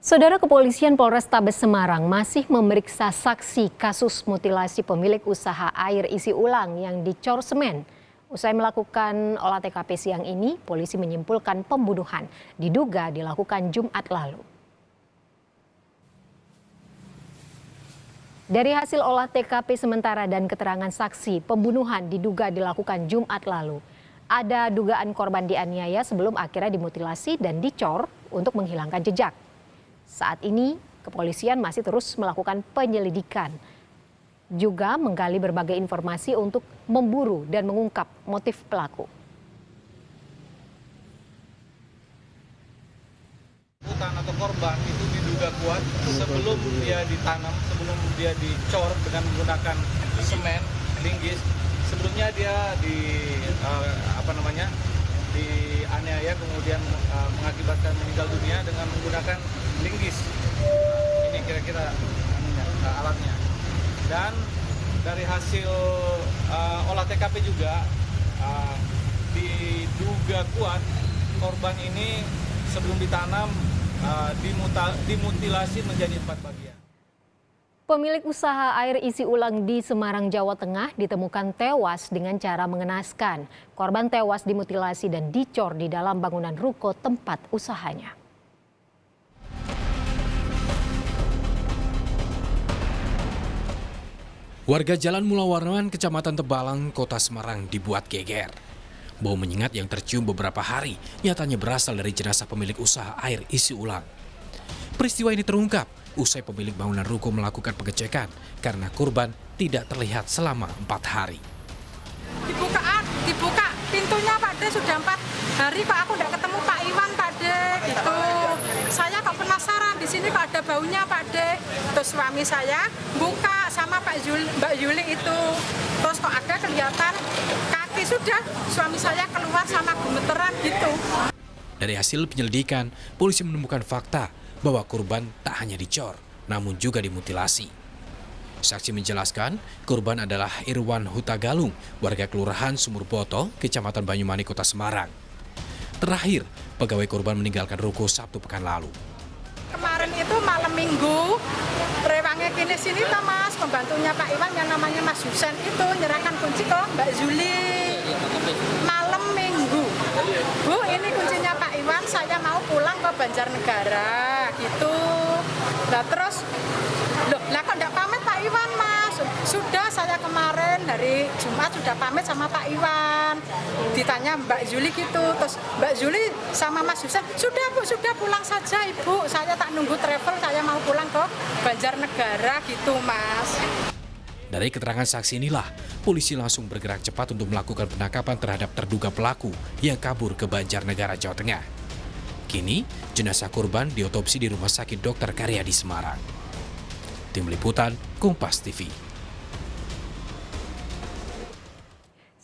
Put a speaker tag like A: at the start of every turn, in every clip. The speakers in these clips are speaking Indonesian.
A: Saudara, Kepolisian Polrestabes Semarang masih memeriksa saksi kasus mutilasi pemilik usaha air isi ulang yang dicor semen. Usai melakukan olah TKP siang ini, polisi menyimpulkan pembunuhan diduga dilakukan Jumat lalu. Dari hasil olah TKP sementara dan keterangan saksi, pembunuhan diduga dilakukan Jumat lalu. Ada dugaan korban dianiaya sebelum akhirnya dimutilasi dan dicor untuk menghilangkan jejak. Saat ini, kepolisian masih terus melakukan penyelidikan, juga menggali berbagai informasi untuk memburu dan mengungkap motif pelaku.
B: Hutan atau korban itu diduga kuat sebelum dia ditanam, sebelum dia dicor dengan menggunakan semen, linggis. Sebelumnya dia dianiaya kemudian mengakibatkan meninggal dunia dengan menggunakan linggis. Ini kira-kira alatnya. Dan dari hasil olah TKP juga diduga kuat korban ini sebelum ditanam dimutilasi menjadi 4 bagian.
A: Pemilik usaha air isi ulang di Semarang, Jawa Tengah ditemukan tewas dengan cara mengenaskan. Korban tewas dimutilasi dan dicor di dalam bangunan ruko tempat usahanya.
C: Warga Jalan Mulawarman, Kecamatan Tebalang, Kota Semarang dibuat geger. Bau menyengat yang tercium beberapa hari nyatanya berasal dari jenazah pemilik usaha air isi ulang. Peristiwa ini terungkap usai pemilik bangunan ruko melakukan pengecekan karena korban tidak terlihat selama 4 hari.
D: Dibuka pintunya Pak De, sudah 4 hari Pak, aku tidak ketemu Pak Iwan Pak De gitu. Saya kok penasaran di sini kok ada baunya Pak De. Terus suami saya buka sama Mbak Yuli itu. Terus kok ada kelihatan kaki, sudah suami saya keluar sama gemeteran gitu.
C: Dari hasil penyelidikan, polisi menemukan fakta bahwa korban tak hanya dicor, namun juga dimutilasi. Saksi menjelaskan, korban adalah Irwan Hutagalung, warga Kelurahan Sumurboto, Kecamatan Banyumani, Kota Semarang. Terakhir, pegawai korban meninggalkan ruko Sabtu pekan lalu.
D: Kemarin itu malam Minggu, rewangnya kini sini tuh Mas, pembantunya Pak Iwan yang namanya Mas Husen itu nyerahkan kunci ke Mbak Zuli. Malam Minggu, Bu ini kuncinya Pak Iwan, saya mau pulang ke Banjarnegara gitu. Nah terus, lah kok enggak pamit Pak Iwan Mas? Sudah, saya kemarin hari Jumat sudah pamit sama Pak Iwan. Ditanya Mbak Zuli gitu, terus Mbak Zuli sama Mas Husen, sudah Bu, sudah pulang saja Ibu. Saya tak nunggu travel, saya mau pulang ke Banjarnegara gitu Mas.
C: Dari keterangan saksi inilah, polisi langsung bergerak cepat untuk melakukan penangkapan terhadap terduga pelaku yang kabur ke Banjarnegara, Jawa Tengah. Kini, jenazah korban diotopsi di Rumah Sakit Dr. Karyadi Semarang. Tim Liputan, Kompas TV.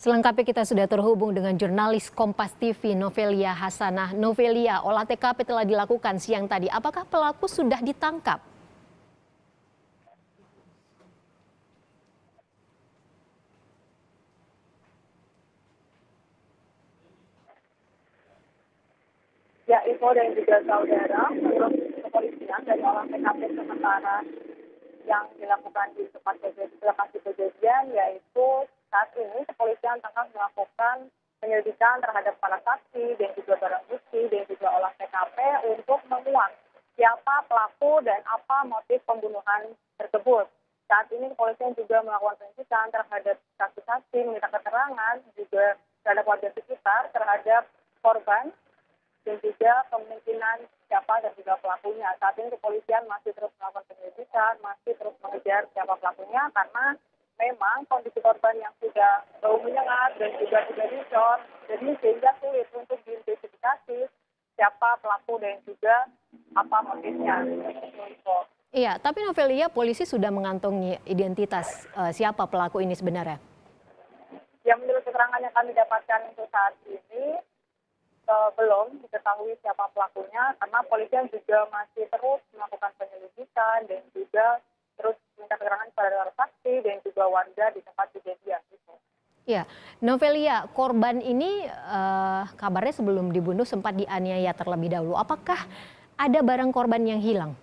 A: Selengkapnya kita sudah terhubung dengan jurnalis Kompas TV Novelia Hasanah. Novelia, olah TKP telah dilakukan siang tadi. Apakah pelaku sudah ditangkap?
E: Ya, info dan juga saudara, menurut kepolisian dari olah TKP sementara yang dilakukan di tempat lokasi kejadian, yaitu saat ini kepolisian tengah melakukan penyelidikan terhadap para saksi dan juga barang bukti dan juga olah TKP untuk menguak siapa pelaku dan apa motif pembunuhan tersebut. Saat ini kepolisian juga melakukan penyelidikan terhadap saksi-saksi, meminta keterangan juga terhadap warga sekitar terhadap korban dan juga kemungkinan siapa dan juga pelakunya. Saat ini kepolisian masih terus melakukan penyelidikan, masih terus mengejar siapa pelakunya karena memang kondisi korban yang sudah bau menyengat dan juga sudah dicor, jadi sehingga sulit untuk diidentifikasi siapa pelaku dan juga apa motifnya.
A: Iya, tapi Novelia, polisi sudah mengantongi identitas siapa pelaku ini sebenarnya?
E: Ya, menurut keterangan yang kami dapatkan untuk saat ini, belum diketahui siapa pelakunya karena polisian juga masih terus melakukan penyelidikan dan juga terus minta keterangan kepada saksi dan juga warga di tempat kejadian.
A: Ya, Novelia, korban ini kabarnya sebelum dibunuh sempat dianiaya terlebih dahulu. Apakah ada barang korban yang hilang?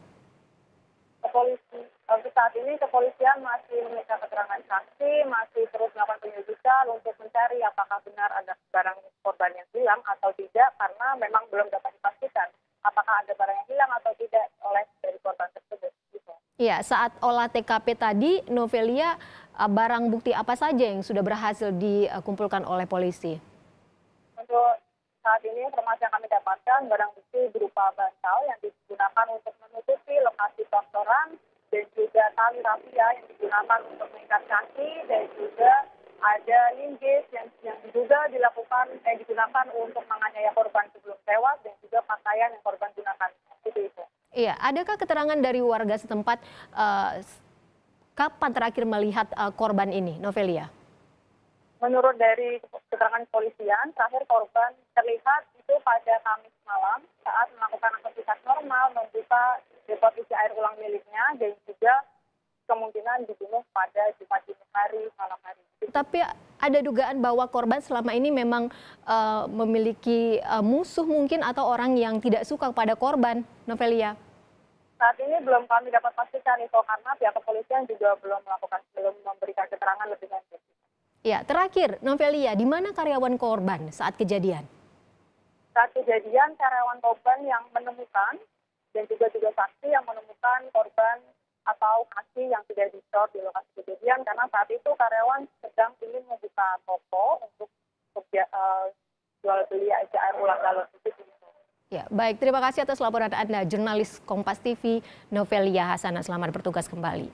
E: Untuk saat ini kepolisian masih meminta keterangan saksi, masih terus melakukan penyelidikan untuk mencari apakah benar ada barang korban yang hilang atau tidak, karena memang belum dapat dipastikan apakah ada barang yang hilang atau tidak oleh dari korban tersebut. Gitu.
A: Ya, saat olah TKP tadi, Novelia, barang bukti apa saja yang sudah berhasil dikumpulkan oleh polisi?
E: Untuk saat ini informasi yang kami dapatkan, barang bukti berupa bantal yang digunakan untuk menutupi lokasi tontonan dan juga tali rafia yang digunakan untuk mengikat kaki, dan juga ada linggis yang diduga digunakan untuk menganiaya korban sebelum tewas, dan juga pakaian yang korban gunakan. Itu.
A: Iya, adakah keterangan dari warga setempat kapan terakhir melihat korban ini, Novelia?
E: Menurut dari keterangan kepolisian, terakhir korban terlihat itu pada Kamis malam saat melakukan aktivitas normal, membuka depot isi air ulang miliknya, dan juga kemungkinan dibunuh pada Jumat dini hari, malam hari.
A: Tapi ada dugaan bahwa korban selama ini memang memiliki musuh mungkin atau orang yang tidak suka kepada korban, Novelia?
E: Saat ini belum kami dapat pastikan itu karena pihak kepolisian juga belum memberikan keterangan lebih lanjut.
A: Ya, terakhir, Novelia, di mana karyawan korban saat kejadian?
E: Saat kejadian, karyawan korban yang menemukan dan juga saksi yang menemukan korban atau kaki yang tidak dicor di lokasi kejadian, karena saat itu karyawan sedang ingin membuka toko untuk jual beli air ulang galon.
A: Ya, baik. Terima kasih atas laporan Anda, jurnalis Kompas TV Novelia Hasanah. Selamat bertugas kembali.